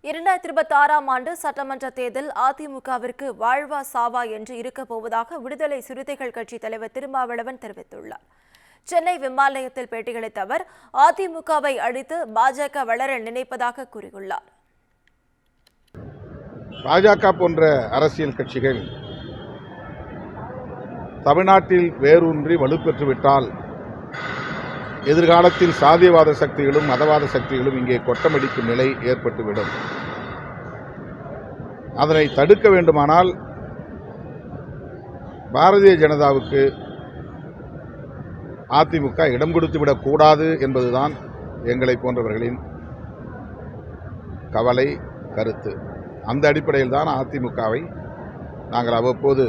2026 ஆண்டு சட்டமன்ற தேர்தல் அதிமுகவிற்கு வாழ்வா சாவா என்று இருக்கப் போவதாக விடுதலை சிறுத்தைகள் கட்சி தலைவர் திருமாவளவன் தெரிவித்துள்ளார். சென்னை விமான நிலையத்தில் பேட்டியளித்த அவர் அதிமுகவை அழித்து பாஜக வளர நினைப்பதாக கூறியுள்ளார். பாஜக போன்ற அரசியல் கட்சிகள் தமிழ்நாட்டில் வேரூன்றி வலுப்பெற்றுவிட்டால் எதிர்காலத்தில் சாதியவாத சக்திகளும் மதவாத சக்திகளும் இங்கே கொட்டமடிக்கும் நிலை ஏற்பட்டுவிடும். அதனை தடுக்க வேண்டுமானால் பாரதிய ஜனதாவுக்கு அதிமுக இடம் கொடுத்துவிடக் கூடாது என்பதுதான் எங்களை போன்றவர்களின் கவலை, கருத்து. அந்த அடிப்படையில் தான் அதிமுகவை நாங்கள் அவ்வப்போது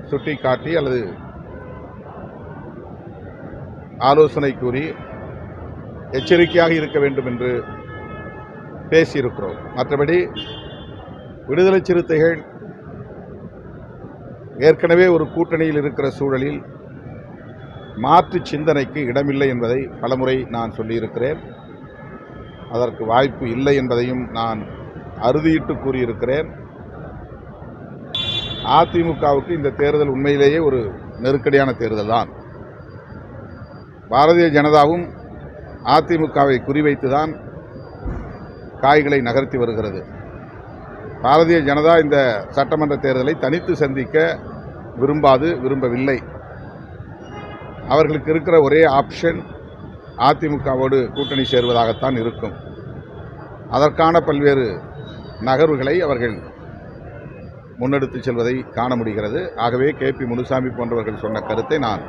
சுட்டிக்காட்டி அல்லது ஆலோசனை கூறி எச்சரிக்கையாக இருக்க வேண்டும் என்று பேசியிருக்கிறோம். மற்றபடி விடுதலை சிறுத்தைகள் ஏற்கனவே ஒரு கூட்டணியில் இருக்கிற சூழலில் மாற்று சிந்தனைக்கு இடமில்லை என்பதை பலமுறை நான் சொல்லியிருக்கிறேன். அதற்கு வாய்ப்பு இல்லை என்பதையும் நான் அறுதியிட்டு கூறியிருக்கிறேன். அதிமுகவுக்கு இந்த தேர்தல் உண்மையிலேயே ஒரு நெருக்கடியான தேர்தல் தான். பாரதிய ஜனதாவும் அதிமுகவை குறிவைத்துதான் காய்களை நகர்த்தி வருகிறது. பாரதிய ஜனதா இந்த சட்டமன்ற தேர்தலை தனித்து சந்திக்க விரும்பவில்லை. அவர்களுக்கு இருக்கிற ஒரே ஆப்ஷன் அதிமுகவோடு கூட்டணி சேர்வதாகத்தான் இருக்கும். அதற்கான பல்வேறு நகர்வுகளை அவர்கள் முன்னெடுத்து செல்வதை காண முடிகிறது. ஆகவே KP முனுசாமி போன்றவர்கள் சொன்ன கருத்தை நான்